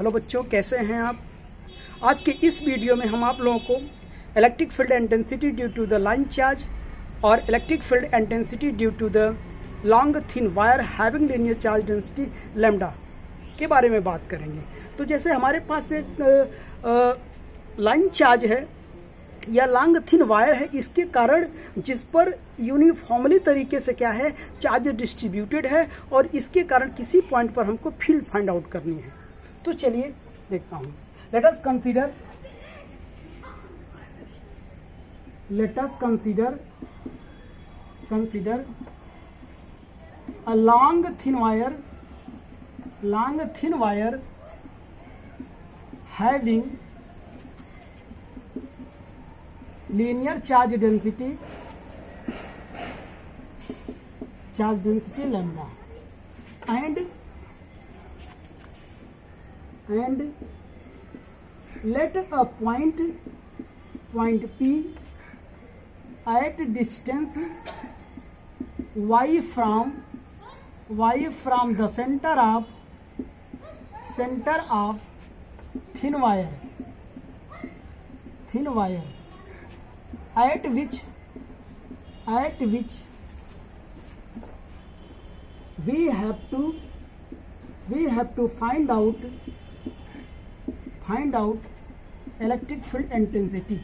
Hello बच्चों, कैसे हैं आप। आज के इस वीडियो में हम आप लोगों को electric field intensity due to the line charge और electric field intensity due to the long thin wire having linear charge density lambda के बारे में बात करेंगे। तो जैसे हमारे पास एक लाइन चार्ज है या लॉन्ग थिन वायर है, इसके कारण जिस पर यूनिफॉर्मली तरीके से क्या है चार्ज डिस्ट्रीब्यूटेड है और इसके कारण किसी पॉइंट पर हमको फील्ड फाइंड आउट करनी है। तो चलिए देखता हूं। Let us consider a long thin wire having linear charge density lambda and let a point P at distance y from the center of thin wire at which we have to find out electric field intensity.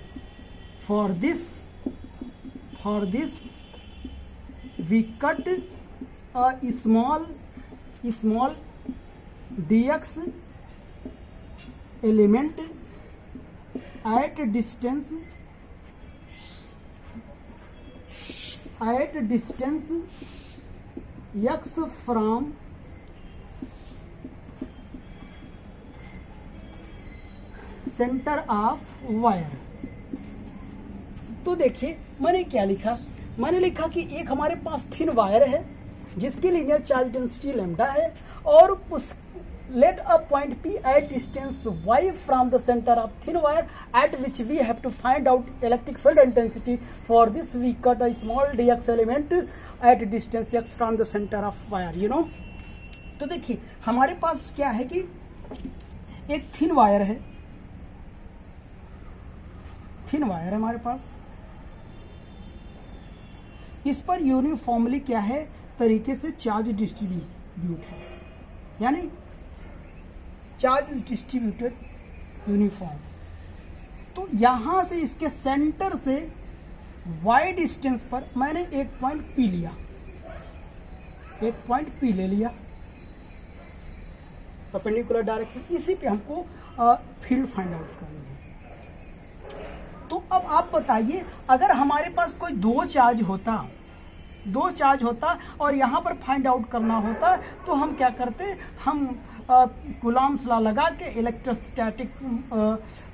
For this we cut a small dx element at distance x from centre of wire. तो देखिए मैंने क्या लिखा, मैंने लिखा कि एक हमारे पास थिन वायर है जिसकी लीनियर चार्ज डेंसिटी लैम्डा है और उस let a point P at distance y from the centre of thin wire at which we have to find out electric field intensity. For this we cut a small dx element at distance x from the centre of wire, you know. तो देखिए हमारे पास क्या है कि एक thin wire है हमारे पास, इस पर यूनिफॉर्मली क्या है तरीके से चार्ज डिस्ट्रीब्यूट है, यानी चार्ज इज डिस्ट्रीब्यूटेड यूनिफॉर्म। तो यहां से इसके सेंटर से y डिस्टेंस पर मैंने एक पॉइंट P ले लिया परपेंडिकुलर डायरेक्शन, इसी पे हमको फील्ड फाइंड आउट करनी है। तो अब आप बताइए, अगर हमारे पास कोई दो चार्ज होता और यहाँ पर फाइंड आउट करना होता तो हम क्या करते, हम कूलॉम्स लॉ लगा के इलेक्ट्रोस्टैटिक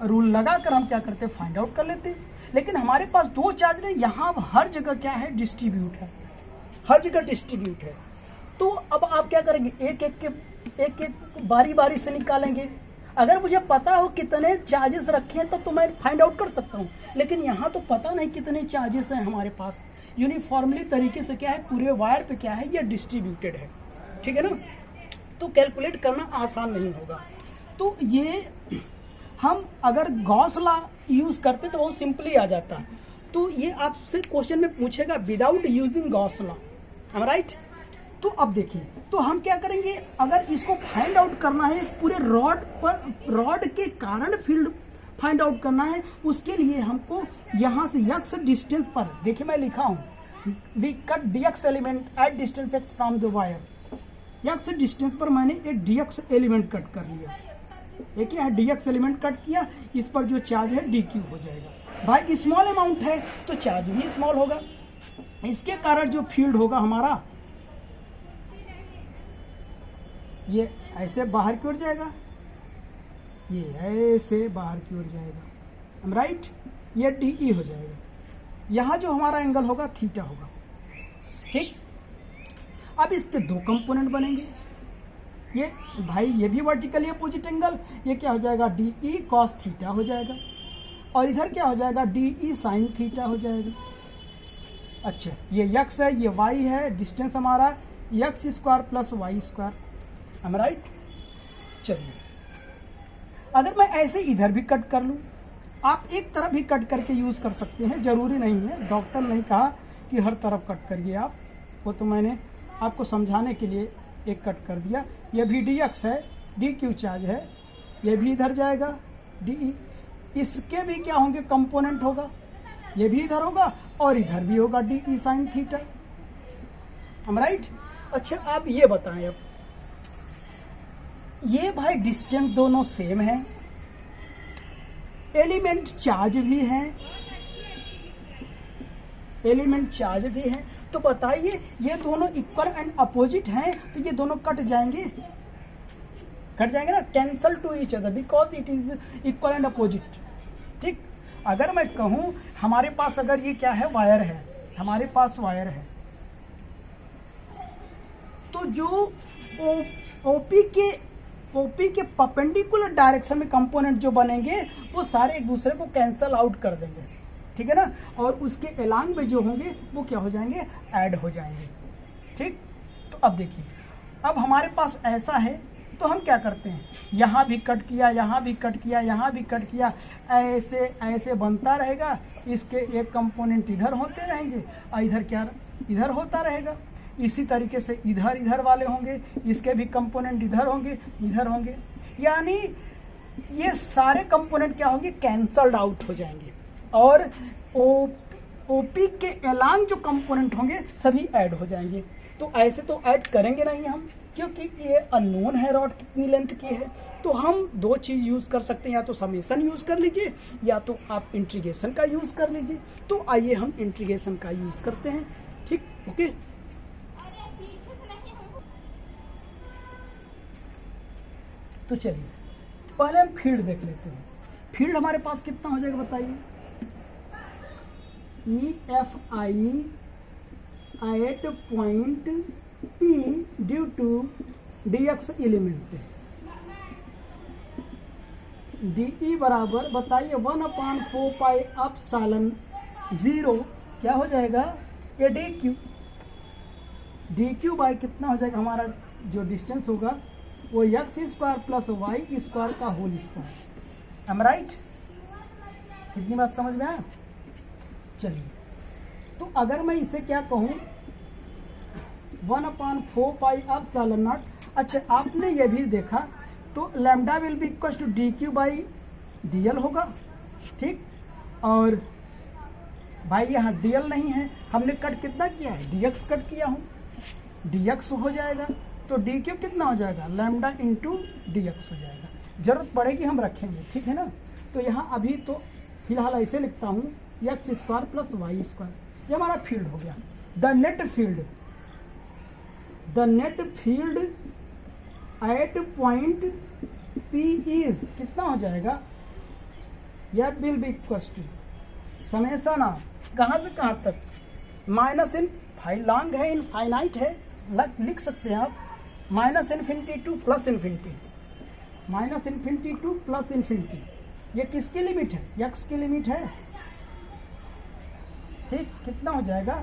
रूल लगाकर हम क्या करते फाइंड आउट कर लेते। लेकिन हमारे पास दो चार्ज नहीं, यहाँ हर जगह क्या है डिस्ट्रीब्यूट है, तो अब आप क्या करेंगे, एक बारी बारी से निकालेंगे। अगर मुझे पता हो कितने चार्जेस रखे हैं तो मैं फाइंड आउट कर सकता हूं, लेकिन यहाँ तो पता नहीं कितने चार्जेस हैं हमारे पास। यूनिफॉर्मली तरीके से क्या है पूरे वायर पे क्या है ये डिस्ट्रीब्यूटेड है, ठीक है ना। तो कैलकुलेट करना आसान नहीं होगा। तो ये हम अगर गॉस लॉ यूज करते तो बहुत सिंपली आ जाता। तो ये आपसे क्वेश्चन में पूछेगा without using Gauss law, am I right? तो अब देखिए, तो हम क्या करेंगे, अगर इसको फाइंड आउट करना है पूरे रॉड के कारण फील्ड फाइंड आउट करना है, उसके लिए हमको यहां से x डिस्टेंस पर, देखिए मैं लिखा हूं we cut dx element at distance x from the wire. x distance पर मैंने एक dx एलिमेंट कट कर लिया, एक यहाँ dx एलिमेंट कट किया, इस पर जो चार्ज है dq हो जाएगा। भाई स्मॉल अमाउंट है तो चार्ज भी स्मॉल होगा, इसके कारण जो फील्ड होगा हमारा ये ऐसे बाहर की ओर जाएगा, ये ऐसे बाहर की ओर जाएगा, हम राइट, ये DE हो जाएगा। यहां जो हमारा एंगल होगा थीटा होगा, ठीक। अब इसके दो कंपोनेंट बनेंगे, ये भाई ये भी वर्टिकल अपोजिट एंगल, ये क्या हो जाएगा DE cos थीटा हो जाएगा और इधर क्या हो जाएगा DE sin थीटा हो जाएगा। अच्छा ये x है ये y है, डिस्टेंस हमारा x² + y², am I right? चलिए अगर मैं ऐसे इधर भी कट कर लूँ, आप एक तरफ ही कट करके यूज़ कर सकते हैं, ज़रूरी नहीं है, डॉक्टर नहीं कहा कि हर तरफ कट करिए आप, वो तो मैंने आपको समझाने के लिए एक कट कर दिया। ये भी dx है, dq चार्ज है, ये भी इधर जाएगा de, इसके भी क्या होंगे कंपोनेंट होगा, ये भी इधर होगा और इधर भी होगा de साइन थीटा। हम राइट। अच्छा आप ये बताएं, अब ये भाई डिस्टेंस दोनों सेम है, एलिमेंट चार्ज भी है, एलिमेंट चार्ज भी है, तो बताइए ये दोनों इक्वल एंड अपोजिट हैं, तो ये दोनों कट जाएंगे, कट जाएंगे ना, cancel two each other because it is equal and opposite. ठीक, अगर मैं कहूं हमारे पास अगर ये क्या है, वायर है, हमारे पास वायर है, तो जो ओपी के परपेंडिकुलर डायरेक्शन में कंपोनेंट जो बनेंगे वो सारे एक दूसरे को कैंसल आउट कर देंगे, ठीक है ना, और उसके एलांग में जो होंगे वो क्या हो जाएंगे, ऐड हो जाएंगे। ठीक, तो अब देखिए, अब हमारे पास ऐसा है तो हम क्या करते हैं, यहाँ भी कट किया, यहाँ भी कट किया, यहाँ भी कट किया, ऐसे ऐसे बनता रहेगा, इसके एक कंपोनेंट इधर होते रहेंगे और इधर क्या, इधर होता रहेगा। इसी तरीके से इधर इधर वाले होंगे, इसके भी कंपोनेंट इधर होंगे, इधर होंगे, यानी ये सारे कंपोनेंट क्या होंगे, कैंसल्ड आउट हो जाएंगे और ओपी के एलांग जो कंपोनेंट होंगे सभी ऐड हो जाएंगे। तो ऐसे तो ऐड करेंगे नहीं हम, क्योंकि ये अननोन है रॉड कितनी लेंथ की है। तो हम दो चीज़ यूज़ कर सकते हैं, या तो समेसन यूज़ कर लीजिए या तो आप इंटीग्रेशन का यूज़ कर लीजिए। तो आइए हम इंटीग्रेशन का यूज़ करते हैं। ठीक, ओके। तो चलिए पहले हम फील्ड देख लेते हैं। फील्ड हमारे पास कितना हो जाएगा बताइए, EFI at point P due to dx element, DE बराबर बताइए 1/4 पाई एप्सिलॉन 0 क्या हो जाएगा, ये DQ बाय कितना हो जाएगा, हमारा जो डिस्टेंस होगा वो x² प्लस y² का होल स्क्वायर। एम राइट, कितनी बात समझ में आया। चलिए, तो अगर मैं इसे क्या कहूँ 1/4 पाई एप्सिलॉन नॉट। अच्छा आपने ये भी देखा, तो lambda will be equal to DQ by DL होगा। ठीक, और भाई यहाँ DL नहीं है, हमने कट कितना किया है, DX कट किया हूँ, DX हो जाएगा, तो DQ कितना हो जाएगा, लैम्डा इंटू DX हो जाएगा। जरूरत पड़ेगी हम रखेंगे, ठीक है ना। तो यहाँ अभी तो फिलहाल ऐसे लिखता हूँ x² प्लस y², ये हमारा फील्ड हो गया। The net field at point P is कितना हो जाएगा, यह will be equal to summation of कहाँ से कहाँ तक, माइनस इन लॉन्ग है, इनफाइनाइट है, लिख सकते हैं आप, -∞ टू +∞, -∞ टू +∞। ये किसकी लिमिट है, x की लिमिट है। ठीक, कितना हो जाएगा,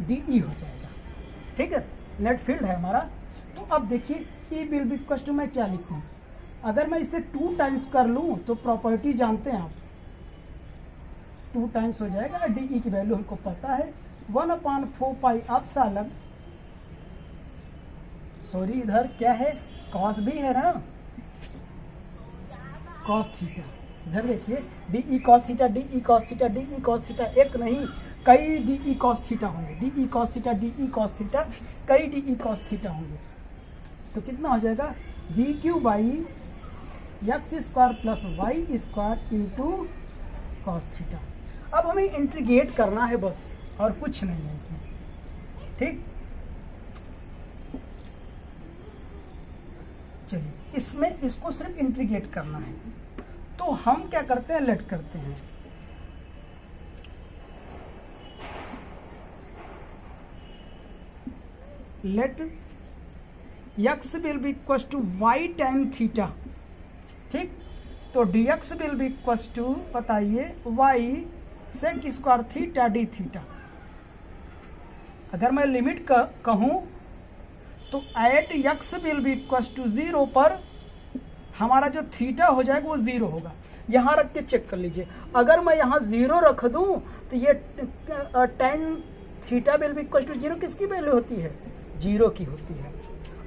DE हो जाएगा। ठीक है, नेट फील्ड है हमारा। तो अब देखिए E will be equal to, मैं क्या लिखूं, अगर मैं इसे 2 टाइम्स कर लूं तो प्रॉपर्टी जानते हैं आप, 2 टाइम्स हो जाएगा। DE की वैल्यू हमको पता है 1/4 पाई एप्सिलॉन, सॉरी इधर क्या है, कॉस भी है ना, कॉस थीटा। इधर देखिए DE cos theta, DE cos theta, DE cos theta, एक नहीं कई DE cos थीटा होंगे, DE cos theta, DE cos theta, कई DE cos थीटा होंगे। तो कितना हो जाएगा, DQ by x² plus y² into cos theta. अब हमें इंटीग्रेट करना है बस, और कुछ नहीं है इसमें। ठीक, चलिए इसमें इसको सिर्फ इंटीग्रेट करना है। तो हम क्या करते हैं, लेट करते हैं, let x will be equal to y tan theta. ठीक, तो dx will be equal to बताइए y sec² theta d theta. अगर मैं लिमिट कहूं तो at x will be equal to 0 पर हमारा जो थीटा हो जाएगा वो 0 होगा। यहाँ रख के चेक कर लीजिए, अगर मैं यहाँ 0 रख दूं तो ये tan theta will be equal to 0 किसकी वैल्यू होती है? 0 की होती है।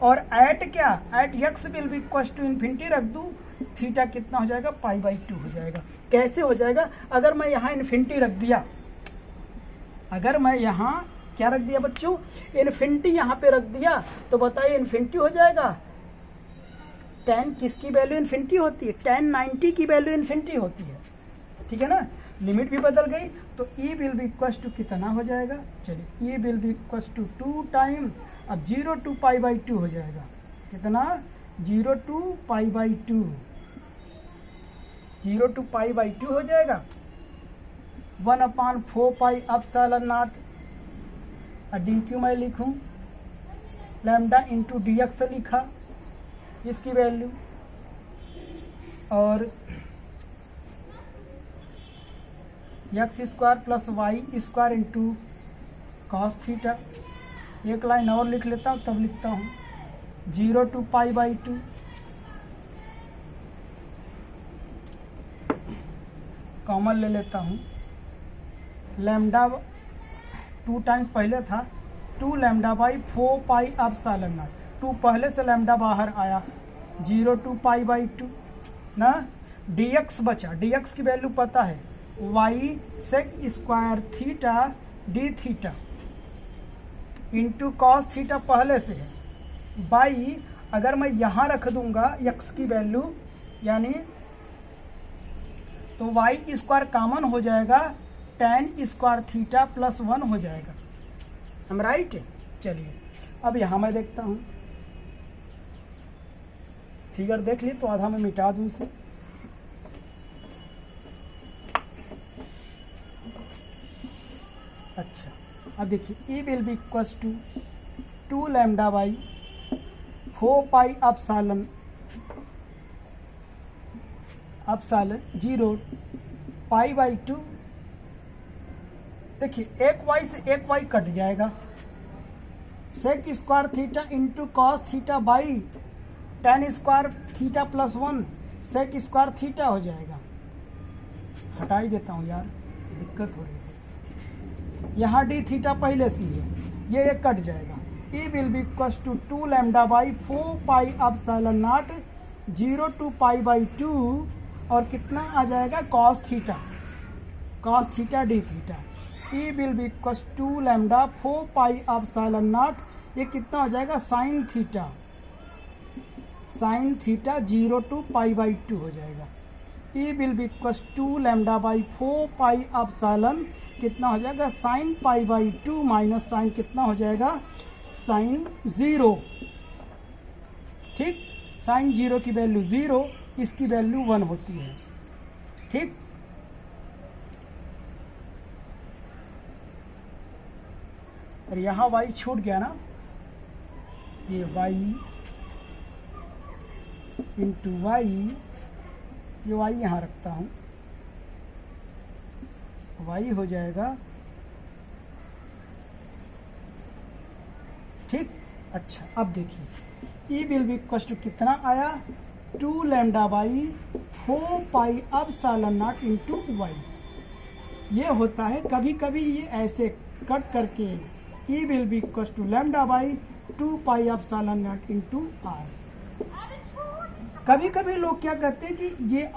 और एट क्या, at x will be equal to infinity रख दूं, थीटा कितना हो जाएगा? π/2 हो जाएगा। कैसे हो जाएगा? अगर मैं यहाँ इन्फिनिटी रख दिया, अगर मैं यहाँ क्या रख दिया बच्चों? इन्फिनिटी यहाँ पे रख दिया, तो बताइए इन्फिनिटी हो जाएगा। tan किसकी वैल्यू इन्फिनिटी होती है? tan 90 की वैल्यू इन्फिनिटी होती है, ठीक है ना। लिमिट भी बदल गई, तो e will be equal to कितना हो जाएगा? चलिए e will be equal to 2 time, अब 0 to π/2 हो जाएगा। कितना? 0 to π/2, 0 to π/2 हो जाएगा। 1/4πε0 डी क्यू मैं लिखूं, लैम्डा इंटू डी एक्स लिखा इसकी वैल्यू, और x square plus y square into cos theta. एक लाइन और लिख लेता हूँ, तब लिखता हूँ 0 to π/2 कॉमन ले लेता हूँ। लैम्डा 2 टाइम्स पहले था, 2 λ/4πε0, 2 पहले से लैम्डा बाहर आया, 0 to π/2 ना। dx बचा, dx की वैल्यू पता है, y sec square theta d theta into cos theta पहले से है, बाई अगर मैं यहाँ रख दूंगा x की वैल्यू, यानी तो y स्क्वायर कॉमन हो जाएगा, tan स्क्वायर थीटा प्लस 1 हो जाएगा। हम राइट? चलिए अब यहाँ मैं देखता हूँ, फिगर देख लिए तो आधा मैं मिटा दूँ इसे। अच्छा, अब देखिए e will be equal to 2 λ/4πε0 0 π/2। देखिए एक y से एक y कट जाएगा, sec square theta into cos theta by tan square theta plus 1 sec square theta हो जाएगा। हटा ही देता हूँ यार, दिक्कत हो रही है। यहाँ डी थीटा पहले से ही है, ये एक कट जाएगा। e will be equal to 2 λ/4πε0 0 to π/2, और कितना आ जाएगा? Cos theta d theta. e will be equal 2 λ/4πε0, ये कितना हो जाएगा? साइन थीटा 0 to π/2 हो जाएगा। e विल बी इक्वल 2 λ/4πε, कितना हो जाएगा? साइन π/2 माइनस साइन कितना हो जाएगा? साइन 0, ठीक। साइन 0 की वैल्यू 0, इसकी वैल्यू 1 होती है, ठीक। और यहाँ y छूट गया ना, ये y इंटू वाई, ये y यहाँ रखता हूँ, y हो जाएगा, ठीक। अच्छा अब देखिए e will be equal to कितना आया? 2 λ/4πε0 इंटू वाई। ये होता है कभी कभी ये ऐसे कट करके e will be equal to λ/2πε0 into R. कभी कभी लोग क्या करते हैं कि ये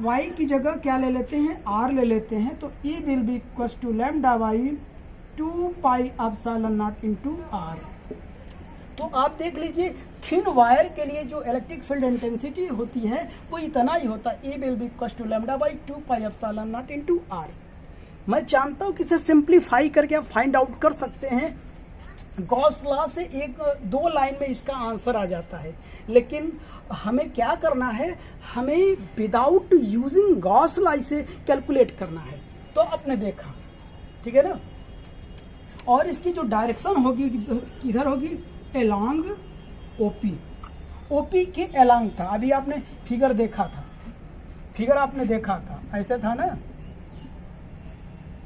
y की जगह क्या ले लेते हैं? r ले लेते हैं, तो e will be equal to λ/2πε0 into R. तो आप देख लीजिए, थिन वायर के लिए जो इलेक्ट्रिक फील्ड इंटेंसिटी होती है वो इतना ही होता है, e will be equal to λ/2πε0 into R. मैं जानता हूँ कि इसे सिंप्लीफाई करके आप फाइंड आउट कर सकते हैं। गॉस लॉ से 1-2 लाइन में इसका आंसर आ जाता है, लेकिन हमें क्या करना है? हमें विदाउट यूजिंग गॉस लॉ इसे कैलकुलेट करना है। तो आपने देखा, ठीक है ना। और इसकी जो डायरेक्शन होगी किधर होगी? एलॉन्ग ओपी के एलॉन्ग था। अभी आपने फिगर देखा था, फिगर आपने देखा था, ऐसे था ना,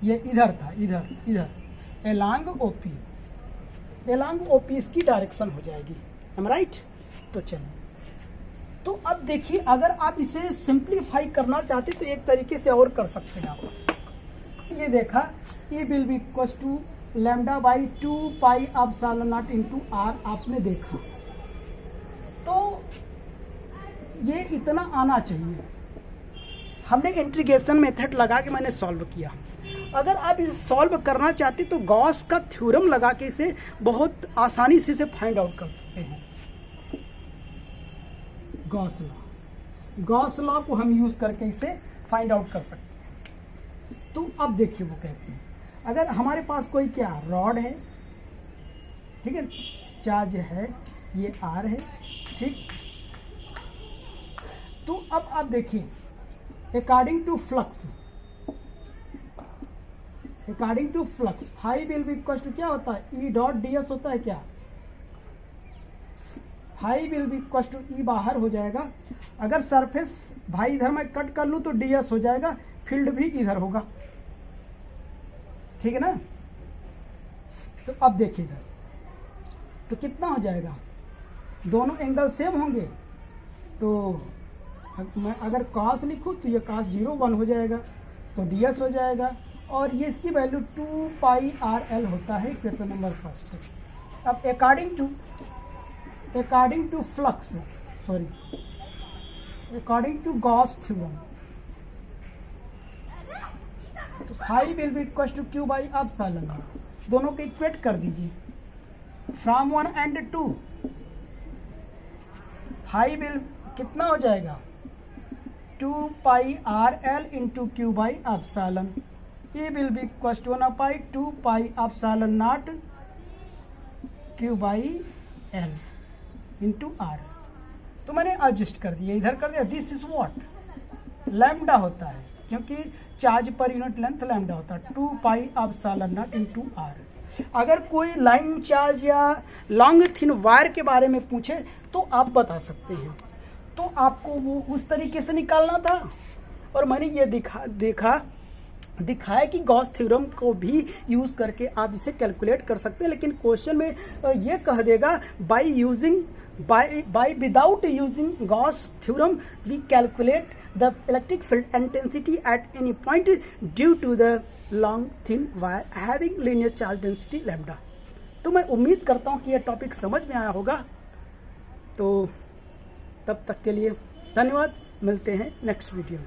ये इधर था, इधर एलॉन्ग ओपी इसकी डायरेक्शन हो जाएगी। हम राइट? तो चलो तो अब देखिए, अगर आप इसे सिंप्लीफाई करना चाहते तो एक तरीके से और कर सकते हैं आप। ये देखा, E will be equal to lambda by 2 pi epsilon naught into R, आपने देखा। तो ये इतना आना चाहिए। हमने इंटीग्रेशन मेथड लगा के मैंने सॉल्व किया। अगर आप इसे सॉल्व करना चाहते तो गॉस का थ्योरम लगा के इसे बहुत आसानी से इसे फाइंड आउट कर सकते हैं। गॉस लॉ को हम यूज करके इसे फाइंड आउट कर सकते हैं। तो अब देखिए वो कैसे। अगर हमारे पास कोई क्या रॉड है, ठीक है, चार्ज है, ये आर है, ठीक। तो अब आप देखिए, according to flux phi will be equal to क्या होता है, ई डॉट डी एस होता है क्या, phi will be equal to E बाहर हो जाएगा। अगर सरफेस भाई इधर मैं कट कर लूं तो डी एस हो जाएगा, फील्ड भी इधर होगा, ठीक है ना। तो अब देखिएगा, तो कितना हो जाएगा, दोनों एंगल सेम होंगे। तो मैं अगर कॉस लिखूं तो ये कॉस 0 1 हो जाएगा, तो डी एस हो जाएगा। और ये इसकी वैल्यू 2 पाई आर एल होता है, क्वेश्चन नंबर फर्स्ट। अब according to flux, according to Gauss theorem, तो phi will be equal to q by epsilon. दोनों को इक्वेट कर दीजिए फ्रॉम 1 एंड 2। फाई विल कितना हो जाएगा, 2 pi R L into q by epsilon. E will be equal to 1 pi 2 pi epsilon naught q by L into R. तो मैंने adjust कर दिया, इधर कर दिया। दिस इज व्हाट लैम्डा होता है, क्योंकि charge per unit length lambda होता है, 2 pi epsilon naught into R. अगर कोई लाइन चार्ज या लॉन्ग थिन वायर के बारे में पूछे तो आप बता सकते हैं। तो आपको वो उस तरीके से निकालना था, और मैंने ये दिखाया कि गॉस थ्योरम को भी यूज करके आप इसे कैलकुलेट कर सकते हैं। लेकिन क्वेश्चन में ये कह देगा by without using Gauss theorem we calculate the electric field intensity at any point due to the long thin wire having linear charge density lambda। तो मैं उम्मीद करता हूँ कि यह टॉपिक समझ में आया होगा। तो तब तक के लिए धन्यवाद, मिलते हैं नेक्स्ट वीडियो में।